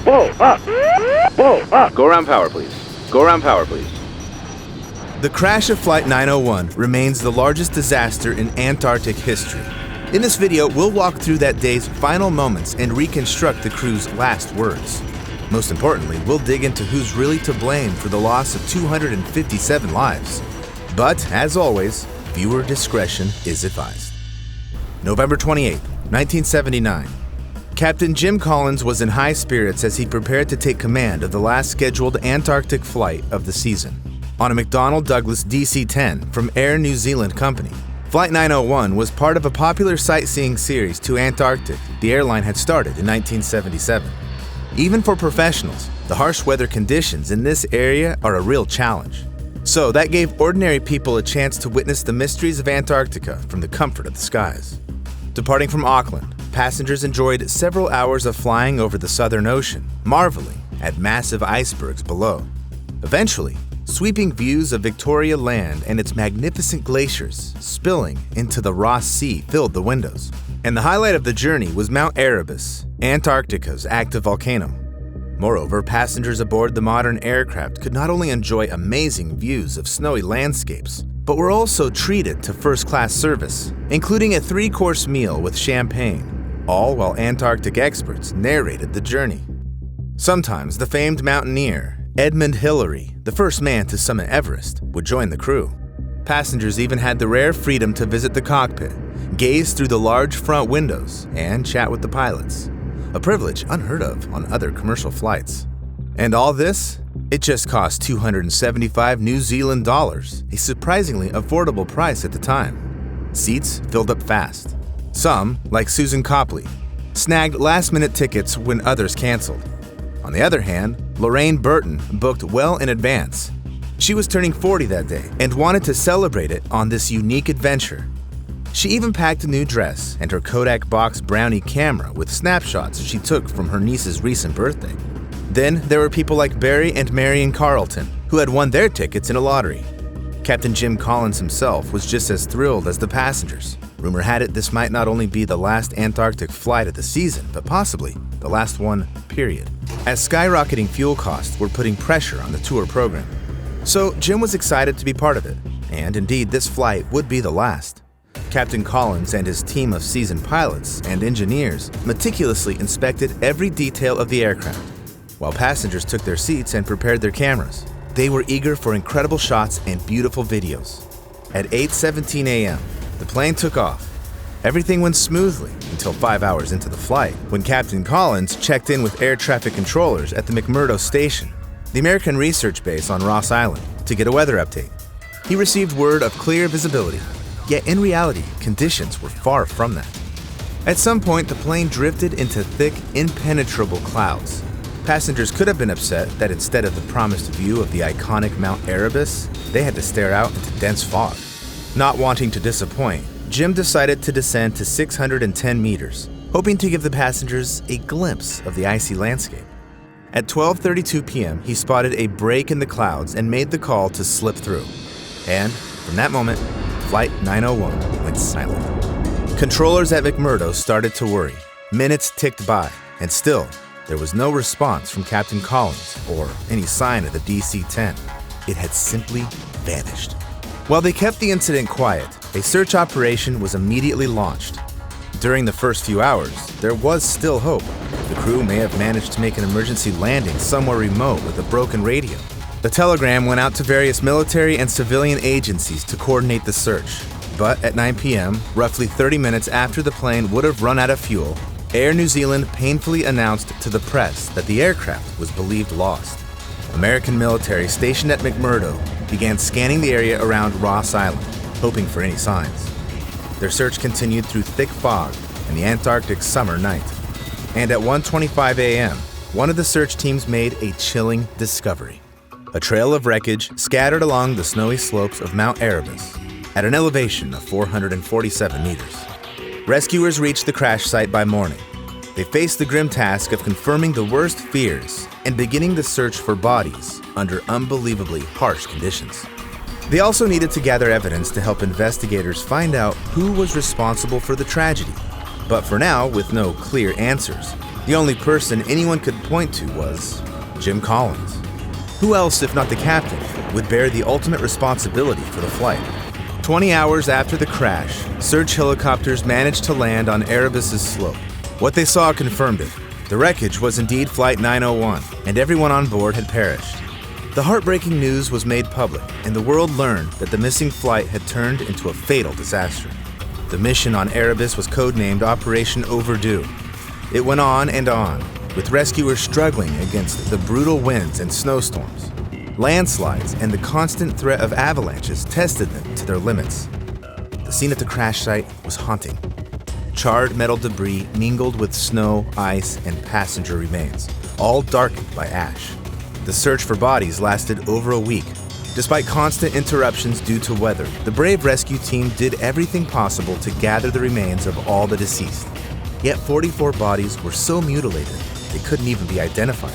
Go around power, please. Go around power, please. The crash of Flight 901 remains the largest disaster in Antarctic history. In this video, we'll walk through that day's final moments and reconstruct the crew's last words. Most importantly, we'll dig into who's really to blame for the loss of 257 lives. But, as always, viewer discretion is advised. November 28, 1979. Captain Jim Collins was in high spirits as he prepared to take command of the last scheduled Antarctic flight of the season. On a McDonnell Douglas DC-10 from Air New Zealand Company. Flight 901 was part of a popular sightseeing series to Antarctic the airline had started in 1977. Even for professionals, the harsh weather conditions in this area are a real challenge. So that gave ordinary people a chance to witness the mysteries of Antarctica from the comfort of the skies. Departing from Auckland, passengers enjoyed several hours of flying over the Southern Ocean, marveling at massive icebergs below. Eventually, sweeping views of Victoria Land and its magnificent glaciers spilling into the Ross Sea filled the windows. And the highlight of the journey was Mount Erebus, Antarctica's active volcano. Moreover, passengers aboard the modern aircraft could not only enjoy amazing views of snowy landscapes, but were also treated to first-class service, including a 3-course meal with champagne, all while Antarctic experts narrated the journey. Sometimes the famed mountaineer, Edmund Hillary, the first man to summit Everest, would join the crew. Passengers even had the rare freedom to visit the cockpit, gaze through the large front windows, and chat with the pilots, a privilege unheard of on other commercial flights. And all this? It just cost 275 New Zealand dollars, a surprisingly affordable price at the time. Seats filled up fast. Some, like Susan Copley, snagged last-minute tickets when others canceled. On the other hand, Lorraine Burton booked well in advance. She was turning 40 that day and wanted to celebrate it on this unique adventure. She even packed a new dress and her Kodak box brownie camera with snapshots she took from her niece's recent birthday. Then there were people like Barry and Marion Carlton, who had won their tickets in a lottery. Captain Jim Collins himself was just as thrilled as the passengers. Rumor had it this might not only be the last Antarctic flight of the season, but possibly the last one, period, as skyrocketing fuel costs were putting pressure on the tour program. So Jim was excited to be part of it, and indeed this flight would be the last. Captain Collins and his team of seasoned pilots and engineers meticulously inspected every detail of the aircraft, while passengers took their seats and prepared their cameras. They were eager for incredible shots and beautiful videos. At 8:17 a.m., the plane took off. Everything went smoothly until 5 hours into the flight, when Captain Collins checked in with air traffic controllers at the McMurdo Station, the American research base on Ross Island, to get a weather update. He received word of clear visibility, yet in reality, conditions were far from that. At some point, the plane drifted into thick, impenetrable clouds. Passengers could have been upset that instead of the promised view of the iconic Mount Erebus, they had to stare out into dense fog. Not wanting to disappoint, Jim decided to descend to 610 meters, hoping to give the passengers a glimpse of the icy landscape. At 12:32 p.m., he spotted a break in the clouds and made the call to slip through. And from that moment, Flight 901 went silent. Controllers at McMurdo started to worry. Minutes ticked by, and still, there was no response from Captain Collins or any sign of the DC-10. It had simply vanished. While they kept the incident quiet, a search operation was immediately launched. During the first few hours, there was still hope. The crew may have managed to make an emergency landing somewhere remote with a broken radio. The telegram went out to various military and civilian agencies to coordinate the search. But at 9 p.m., roughly 30 minutes after the plane would have run out of fuel, Air New Zealand painfully announced to the press that the aircraft was believed lost. American military stationed at McMurdo began scanning the area around Ross Island, hoping for any signs. Their search continued through thick fog and the Antarctic summer night. And at 1:25 a.m., one of the search teams made a chilling discovery. A trail of wreckage scattered along the snowy slopes of Mount Erebus at an elevation of 447 meters. Rescuers reached the crash site by morning. They faced the grim task of confirming the worst fears and beginning the search for bodies under unbelievably harsh conditions. They also needed to gather evidence to help investigators find out who was responsible for the tragedy. But for now, with no clear answers, The only person anyone could point to was Jim Collins. Who else, if not the captain, would bear the ultimate responsibility for the flight? 20 hours after the crash, search helicopters managed to land on Erebus's slope. What they saw confirmed it. The wreckage was indeed Flight 901, and everyone on board had perished. The heartbreaking news was made public, and the world learned that the missing flight had turned into a fatal disaster. The mission on Erebus was codenamed Operation Overdue. It went on, with rescuers struggling against the brutal winds and snowstorms. Landslides and the constant threat of avalanches tested them to their limits. The scene at the crash site was haunting. Charred metal debris mingled with snow, ice, and passenger remains, all darkened by ash. The search for bodies lasted over a week. Despite constant interruptions due to weather, the brave rescue team did everything possible to gather the remains of all the deceased. Yet 44 bodies were so mutilated, they couldn't even be identified.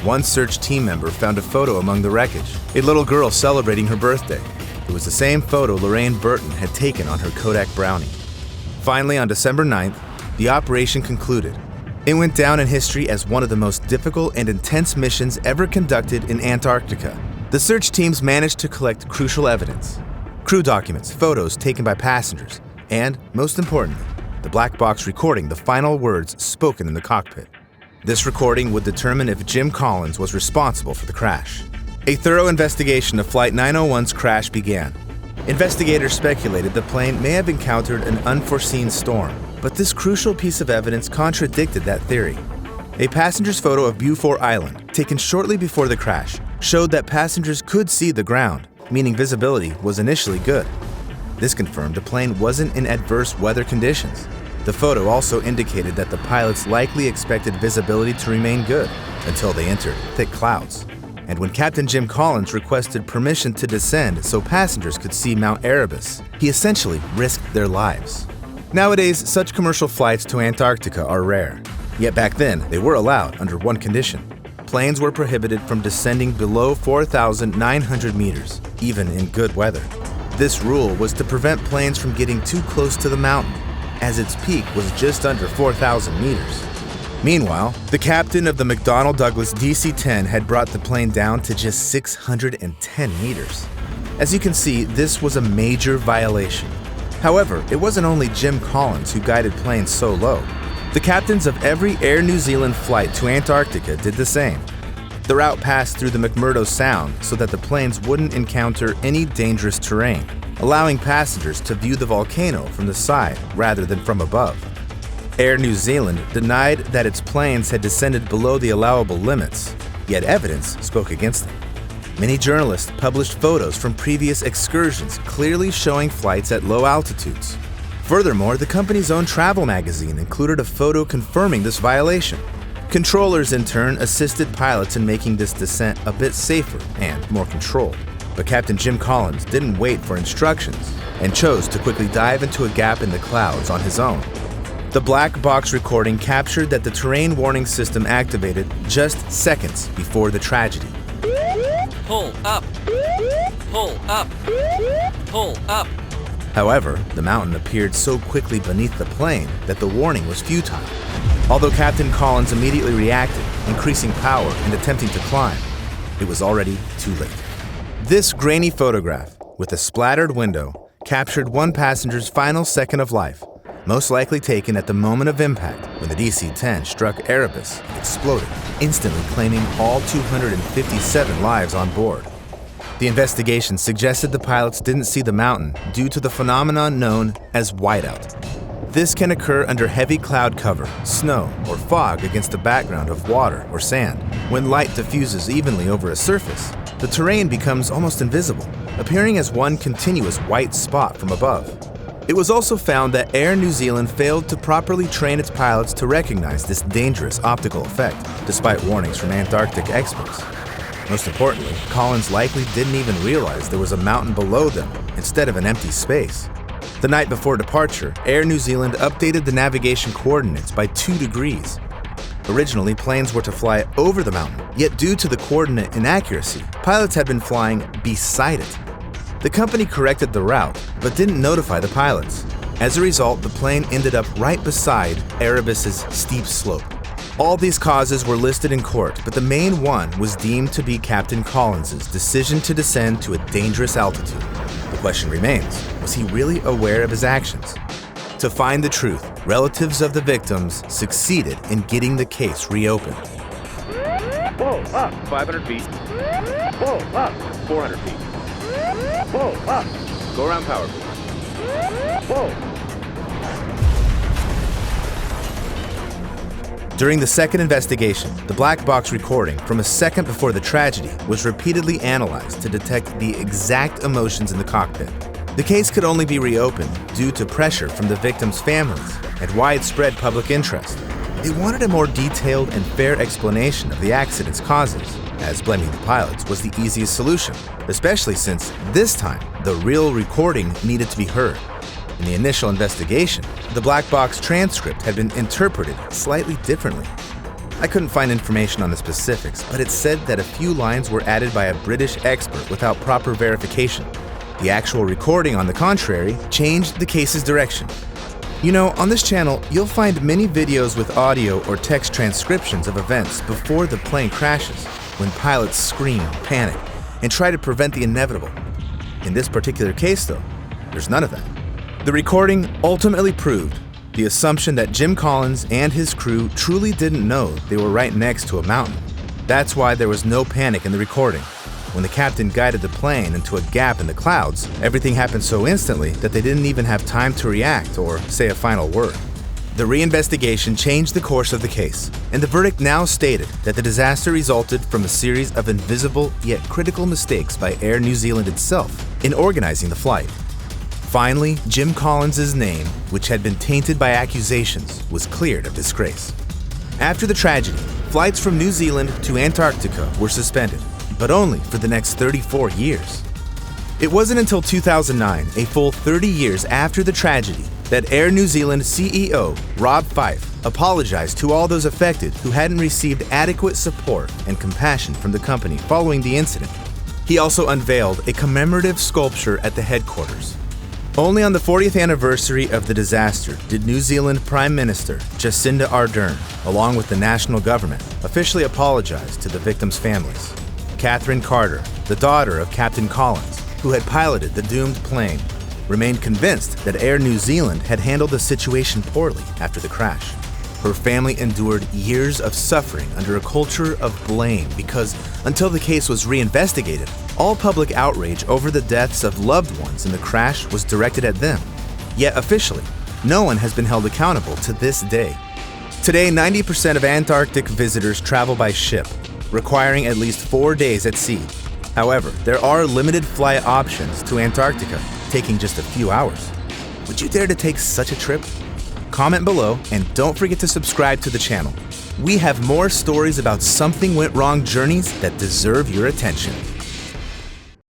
One search team member found a photo among the wreckage, a little girl celebrating her birthday. It was the same photo Lorraine Burton had taken on her Kodak Brownie. Finally, on December 9th, the operation concluded. It went down in history as one of the most difficult and intense missions ever conducted in Antarctica. The search teams managed to collect crucial evidence: crew documents, photos taken by passengers, and, most importantly, the black box recording the final words spoken in the cockpit. This recording would determine if Jim Collins was responsible for the crash. A thorough investigation of Flight 901's crash began. Investigators speculated the plane may have encountered an unforeseen storm, but this crucial piece of evidence contradicted that theory. A passenger's photo of Beaufort Island, taken shortly before the crash, showed that passengers could see the ground, meaning visibility was initially good. This confirmed the plane wasn't in adverse weather conditions. The photo also indicated that the pilots likely expected visibility to remain good until they entered thick clouds. And when Captain Jim Collins requested permission to descend so passengers could see Mount Erebus, he essentially risked their lives. Nowadays, such commercial flights to Antarctica are rare. Yet back then, they were allowed under one condition. Planes were prohibited from descending below 4,900 meters, even in good weather. This rule was to prevent planes from getting too close to the mountain, as its peak was just under 4,000 meters. Meanwhile, the captain of the McDonnell Douglas DC-10 had brought the plane down to just 610 meters. As you can see, this was a major violation. However, it wasn't only Jim Collins who guided planes so low. The captains of every Air New Zealand flight to Antarctica did the same. The route passed through the McMurdo Sound so that the planes wouldn't encounter any dangerous terrain, allowing passengers to view the volcano from the side rather than from above. Air New Zealand denied that its planes had descended below the allowable limits, yet evidence spoke against them. Many journalists published photos from previous excursions clearly showing flights at low altitudes. Furthermore, the company's own travel magazine included a photo confirming this violation. Controllers, in turn, assisted pilots in making this descent a bit safer and more controlled. But Captain Jim Collins didn't wait for instructions and chose to quickly dive into a gap in the clouds on his own. The black box recording captured that the terrain warning system activated just seconds before the tragedy. Pull up! Pull up! Pull up! However, the mountain appeared so quickly beneath the plane that the warning was futile. Although Captain Collins immediately reacted, increasing power and attempting to climb, it was already too late. This grainy photograph, with a splattered window, captured one passenger's final second of life, most likely taken at the moment of impact when the DC-10 struck Erebus and exploded, instantly claiming all 257 lives on board. The investigation suggested the pilots didn't see the mountain due to the phenomenon known as whiteout. This can occur under heavy cloud cover, snow, or fog against a background of water or sand. When light diffuses evenly over a surface, the terrain becomes almost invisible, appearing as one continuous white spot from above. It was also found that Air New Zealand failed to properly train its pilots to recognize this dangerous optical effect, despite warnings from Antarctic experts. Most importantly, Collins likely didn't even realize there was a mountain below them instead of an empty space. The night before departure, Air New Zealand updated the navigation coordinates by 2 degrees. Originally, planes were to fly over the mountain, yet due to the coordinate inaccuracy, pilots had been flying beside it. The company corrected the route, but didn't notify the pilots. As a result, the plane ended up right beside Erebus's steep slope. All these causes were listed in court, but the main one was deemed to be Captain Collins's decision to descend to a dangerous altitude. The question remains, was he really aware of his actions? To find the truth, relatives of the victims succeeded in getting the case reopened. Whoa, up. 500 feet. Whoa, up. 400 feet. Whoa, up. Go around power, please. Whoa. During the second investigation, the black box recording from a second before the tragedy was repeatedly analyzed to detect the exact emotions in the cockpit. The case could only be reopened due to pressure from the victims' families and widespread public interest. They wanted a more detailed and fair explanation of the accident's causes, as blaming the pilots was the easiest solution, especially since this time the real recording needed to be heard. In the initial investigation, the black box transcript had been interpreted slightly differently. I couldn't find information on the specifics, but it said that a few lines were added by a British expert without proper verification. The actual recording, on the contrary, changed the case's direction. You know, on this channel, you'll find many videos with audio or text transcriptions of events before the plane crashes, when pilots scream, panic, and try to prevent the inevitable. In this particular case, though, there's none of that. The recording ultimately proved the assumption that Jim Collins and his crew truly didn't know they were right next to a mountain. That's why there was no panic in the recording. When the captain guided the plane into a gap in the clouds, everything happened so instantly that they didn't even have time to react or say a final word. The reinvestigation changed the course of the case, and the verdict now stated that the disaster resulted from a series of invisible yet critical mistakes by Air New Zealand itself in organizing the flight. Finally, Jim Collins' name, which had been tainted by accusations, was cleared of disgrace. After the tragedy, flights from New Zealand to Antarctica were suspended, but only for the next 34 years. It wasn't until 2009, a full 30 years after the tragedy, that Air New Zealand CEO Rob Fife apologized to all those affected who hadn't received adequate support and compassion from the company following the incident. He also unveiled a commemorative sculpture at the headquarters. Only on the 40th anniversary of the disaster did New Zealand Prime Minister Jacinda Ardern, along with the national government, officially apologize to the victims' families. Catherine Carter, the daughter of Captain Collins, who had piloted the doomed plane, remained convinced that Air New Zealand had handled the situation poorly after the crash. Her family endured years of suffering under a culture of blame because, until the case was reinvestigated, all public outrage over the deaths of loved ones in the crash was directed at them. Yet officially, no one has been held accountable to this day. Today, 90% of Antarctic visitors travel by ship, requiring at least 4 days at sea. However, there are limited flight options to Antarctica, taking just a few hours. Would you dare to take such a trip? Comment below and don't forget to subscribe to the channel. We have more stories about something went wrong journeys that deserve your attention.